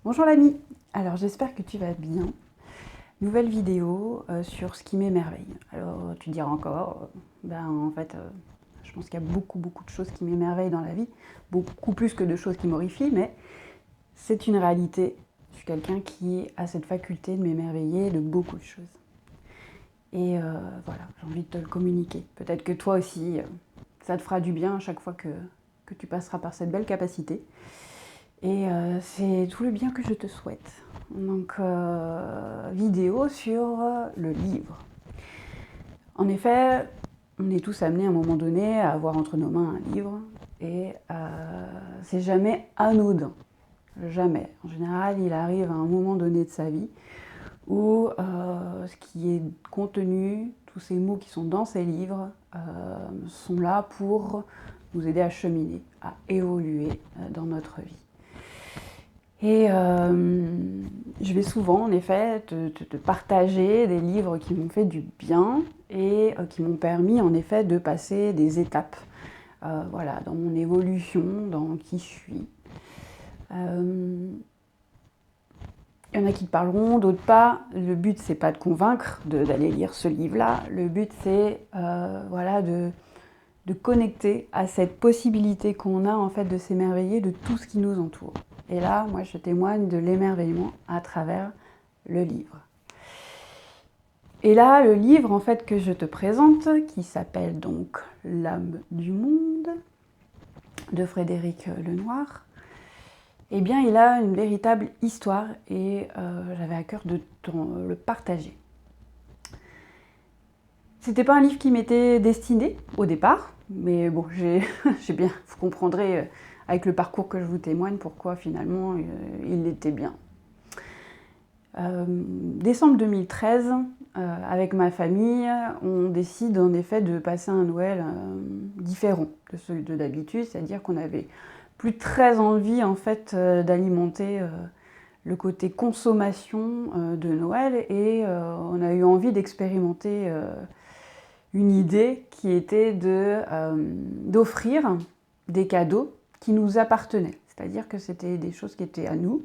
Bonjour l'ami, alors j'espère que tu vas bien. Nouvelle vidéo sur ce qui m'émerveille. Alors tu diras encore, je pense qu'il y a beaucoup de choses qui m'émerveillent dans la vie, beaucoup plus que de choses qui m'horrifient, mais c'est une réalité. Je suis quelqu'un qui a cette faculté de m'émerveiller de beaucoup de choses. Et voilà, j'ai envie de te le communiquer. Peut-être que toi aussi, ça te fera du bien à chaque fois que tu passeras par cette belle capacité. Et c'est tout le bien que je te souhaite. Donc, vidéo sur le livre. En effet, on est tous amenés à un moment donné à avoir entre nos mains un livre. Et c'est jamais anodin. Jamais. En général, il arrive à un moment donné de sa vie où ce qui est contenu, tous ces mots qui sont dans ces livres, sont là pour nous aider à cheminer, à évoluer dans notre vie. Et je vais souvent, en effet, te partager des livres qui m'ont fait du bien et qui m'ont permis, en effet, de passer des étapes voilà, dans mon évolution, dans qui je suis. Il y en a qui te parleront, d'autres pas. Le but, c'est pas de convaincre d'aller lire ce livre-là. Le but, c'est voilà, de connecter à cette possibilité qu'on a en fait de s'émerveiller de tout ce qui nous entoure. Et là, moi, je témoigne de l'émerveillement à travers le livre. Et là, le livre en fait que je te présente, qui s'appelle donc L'âme du monde, de Frédéric Lenoir, eh bien, il a une véritable histoire et j'avais à cœur de le partager. C'était pas un livre qui m'était destiné au départ, mais bon, j'ai bien, vous comprendrez avec le parcours que je vous témoigne pourquoi finalement il l'était bien. Décembre 2013, avec ma famille, on décide en effet de passer un Noël différent de celui de d'habitude, c'est-à-dire qu'on avait plus très envie en fait d'alimenter le côté consommation de Noël et on a eu envie d'expérimenter une idée qui était d'offrir des cadeaux qui nous appartenaient, c'est-à-dire que c'était des choses qui étaient à nous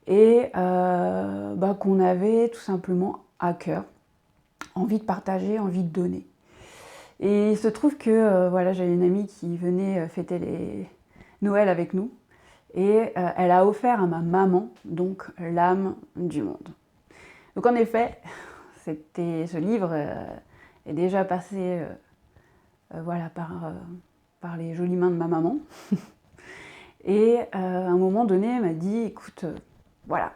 et qu'on avait tout simplement à cœur, envie de partager, envie de donner. Et il se trouve que voilà, j'avais une amie qui venait fêter les Noël avec nous et elle a offert à ma maman donc L'âme du monde. Donc en effet, ce livre est déjà passé voilà, par les jolies mains de ma maman. Et à un moment donné, elle m'a dit, écoute, voilà,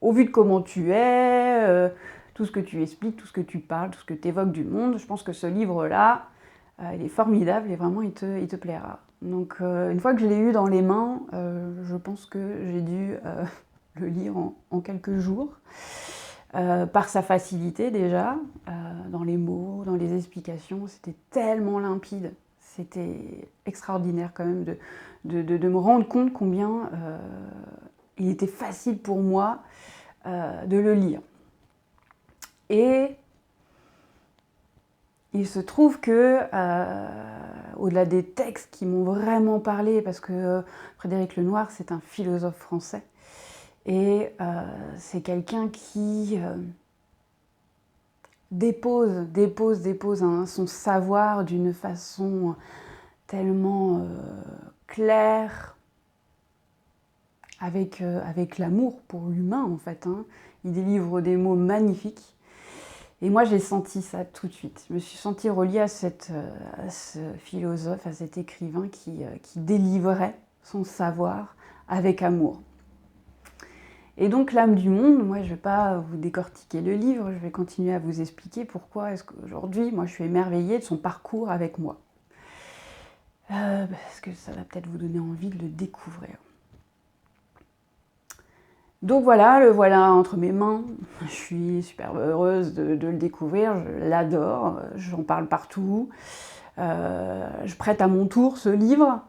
au vu de comment tu es, tout ce que tu expliques, tout ce que tu parles, tout ce que tu évoques du monde, je pense que ce livre-là, il est formidable et vraiment il te plaira. Donc une fois que je l'ai eu dans les mains, je pense que j'ai dû le lire en quelques jours. Par sa facilité déjà, dans les mots, dans les explications, c'était tellement limpide, c'était extraordinaire quand même de me rendre compte combien il était facile pour moi de le lire. Et il se trouve que, au-delà des textes qui m'ont vraiment parlé, parce que Frédéric Lenoir, c'est un philosophe français, et c'est quelqu'un qui dépose son savoir d'une façon tellement claire, avec l'amour pour l'humain en fait. Hein. Il délivre des mots magnifiques. Et moi j'ai senti ça tout de suite. Je me suis sentie reliée à ce philosophe, à cet écrivain qui délivrait son savoir avec amour. Et donc l'âme du monde, moi je ne vais pas vous décortiquer le livre, je vais continuer à vous expliquer pourquoi est-ce qu'aujourd'hui, moi je suis émerveillée de son parcours avec moi. Parce que ça va peut-être vous donner envie de le découvrir. Donc voilà, le voilà entre mes mains, je suis super heureuse de le découvrir, je l'adore, j'en parle partout. Je prête à mon tour ce livre,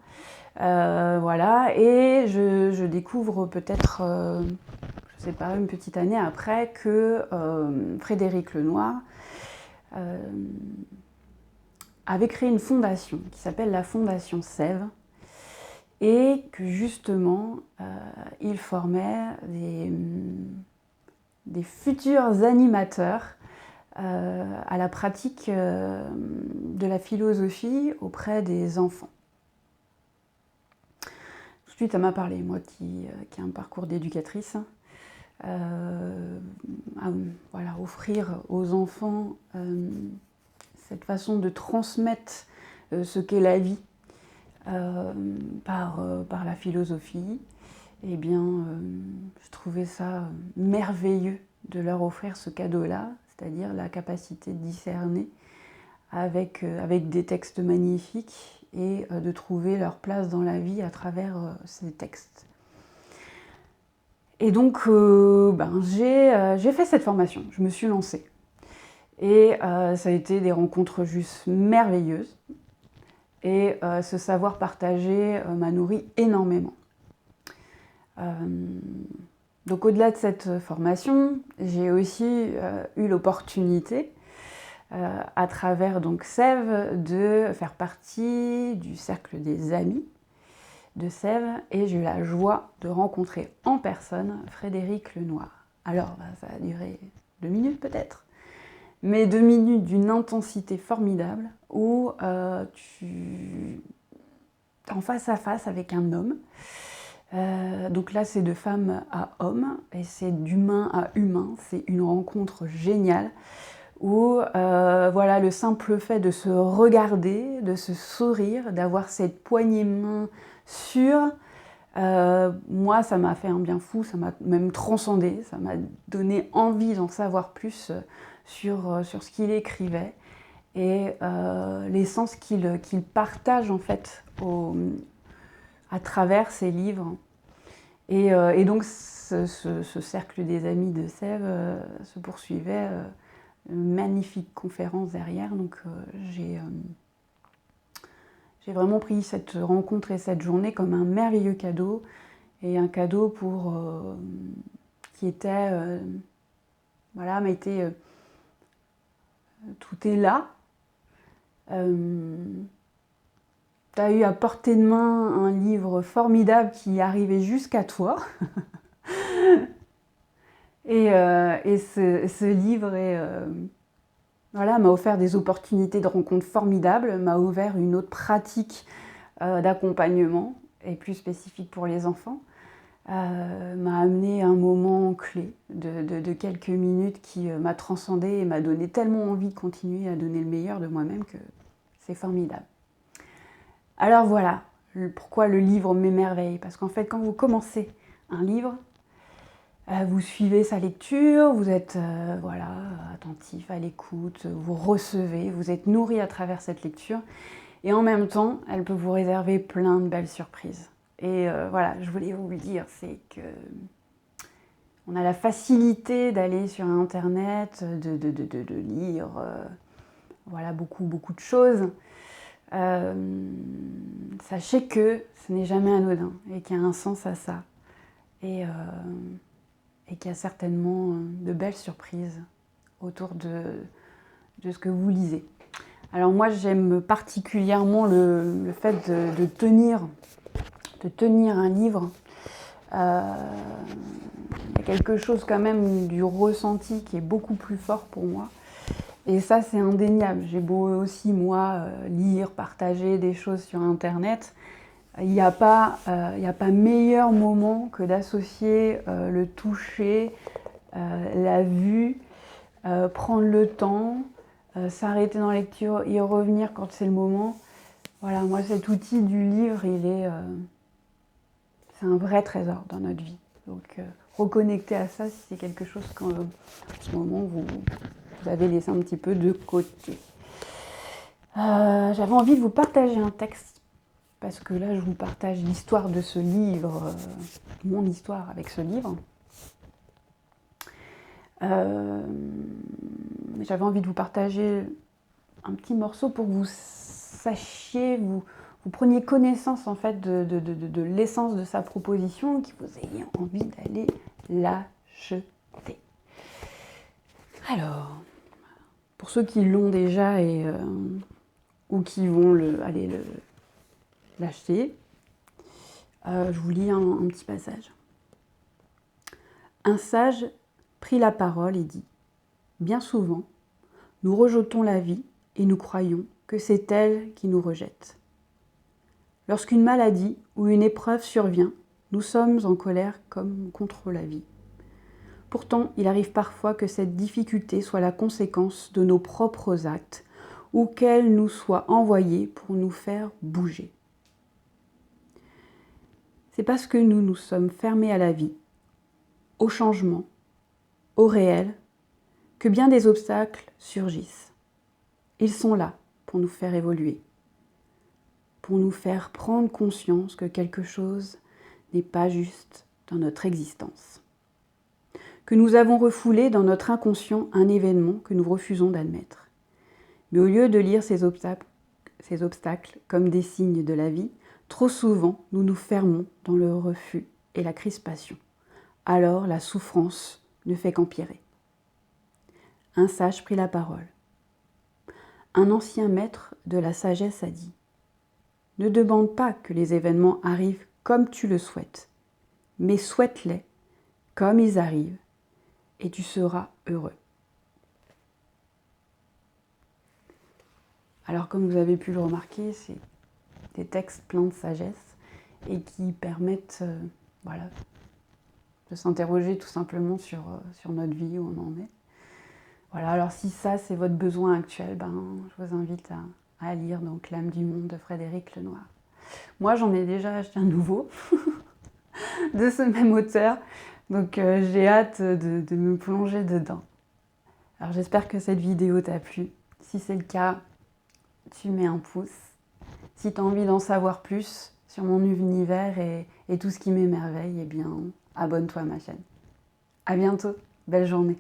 voilà, et je découvre peut-être... je sais pas, une petite année après que Frédéric Lenoir avait créé une fondation qui s'appelle la Fondation Sève et que justement, il formait des futurs animateurs à la pratique de la philosophie auprès des enfants. Tout de suite, ça m'a parlé, moi qui ai un parcours d'éducatrice. Voilà, offrir aux enfants cette façon de transmettre ce qu'est la vie par la philosophie, eh bien, je trouvais ça merveilleux de leur offrir ce cadeau-là, c'est-à-dire la capacité de discerner avec des textes magnifiques et de trouver leur place dans la vie à travers ces textes. Et donc, j'ai fait cette formation, je me suis lancée. Et ça a été des rencontres juste merveilleuses. Et ce savoir partagé m'a nourri énormément. Donc au-delà de cette formation, j'ai aussi eu l'opportunité, à travers donc Sève, de faire partie du cercle des amis de Sève, et j'ai eu la joie de rencontrer en personne Frédéric Lenoir. Alors, ça a duré 2 minutes peut-être, mais 2 minutes d'une intensité formidable, où tu es en face à face avec un homme. Donc là, c'est de femme à homme, et c'est d'humain à humain. C'est une rencontre géniale, où voilà, le simple fait de se regarder, de se sourire, d'avoir cette poignée de main sûre, moi, ça m'a fait un bien fou, ça m'a même transcendé, ça m'a donné envie d'en savoir plus sur ce qu'il écrivait, et les sens qu'il partage en fait à travers ses livres. Et donc ce cercle des amis de Sève se poursuivait, une magnifique conférence derrière, donc j'ai vraiment pris cette rencontre et cette journée comme un merveilleux cadeau, et un cadeau qui était, voilà, m'a été, tout est là. Tu as eu à portée de main un livre formidable qui arrivait jusqu'à toi. Et ce livre voilà, m'a offert des opportunités de rencontres formidables, m'a ouvert une autre pratique d'accompagnement, et plus spécifique pour les enfants, m'a amené un moment clé de quelques minutes qui m'a transcendée et m'a donné tellement envie de continuer à donner le meilleur de moi-même que c'est formidable. Alors voilà, pourquoi le livre m'émerveille. Parce qu'en fait, quand vous commencez un livre, vous suivez sa lecture, vous êtes voilà, attentif à l'écoute, vous recevez, vous êtes nourri à travers cette lecture. Et en même temps, elle peut vous réserver plein de belles surprises. Et voilà, je voulais vous le dire, c'est que on a la facilité d'aller sur Internet, de lire voilà, beaucoup de choses. Sachez que ce n'est jamais anodin et qu'il y a un sens à ça, et qu'il y a certainement de belles surprises autour de ce que vous lisez. Alors moi, j'aime particulièrement le fait de tenir un livre. Il y a quelque chose quand même du ressenti qui est beaucoup plus fort pour moi. Et ça, c'est indéniable. J'ai beau aussi, moi, lire, partager des choses sur Internet. Il n'y a pas meilleur moment que d'associer le toucher, la vue, prendre le temps, s'arrêter dans la lecture, y revenir quand c'est le moment. Voilà, moi, cet outil du livre, c'est un vrai trésor dans notre vie. Donc, reconnecter à ça, si c'est quelque chose qu'en ce moment, vous avez laissé un petit peu de côté. J'avais envie de vous partager un texte, parce que là, je vous partage l'histoire de ce livre, mon histoire avec ce livre. J'avais envie de vous partager un petit morceau pour que vous sachiez, vous preniez connaissance en fait de l'essence de sa proposition, que vous ayez envie d'aller l'acheter. Alors, pour ceux qui l'ont déjà ou qui vont aller l'acheter, Je vous lis un petit passage. Un sage prit la parole et dit « Bien souvent, nous rejetons la vie et nous croyons que c'est elle qui nous rejette. Lorsqu'une maladie ou une épreuve survient, nous sommes en colère comme contre la vie. Pourtant, il arrive parfois que cette difficulté soit la conséquence de nos propres actes ou qu'elle nous soit envoyée pour nous faire bouger. C'est parce que nous nous sommes fermés à la vie, au changement, au réel, que bien des obstacles surgissent. Ils sont là pour nous faire évoluer, pour nous faire prendre conscience que quelque chose n'est pas juste dans notre existence. Que nous avons refoulé dans notre inconscient un événement que nous refusons d'admettre. Mais au lieu de lire ces obstacles comme des signes de la vie, trop souvent nous nous fermons dans le refus et la crispation. Alors la souffrance ne fait qu'empirer. Un sage prit la parole. Un ancien maître de la sagesse a dit « Ne demande pas que les événements arrivent comme tu le souhaites, mais souhaite-les comme ils arrivent et tu seras heureux. » Alors comme vous avez pu le remarquer, c'est des textes pleins de sagesse et qui permettent de s'interroger tout simplement sur notre vie, où on en est. Voilà, alors si ça c'est votre besoin actuel, je vous invite à lire donc L'âme du monde de Frédéric Lenoir. Moi j'en ai déjà acheté un nouveau de ce même auteur, donc j'ai hâte de me plonger dedans. Alors j'espère que cette vidéo t'a plu. Si c'est le cas, tu mets un pouce. Si tu as envie d'en savoir plus sur mon univers et tout ce qui m'émerveille, eh bien abonne-toi à ma chaîne. À bientôt, belle journée.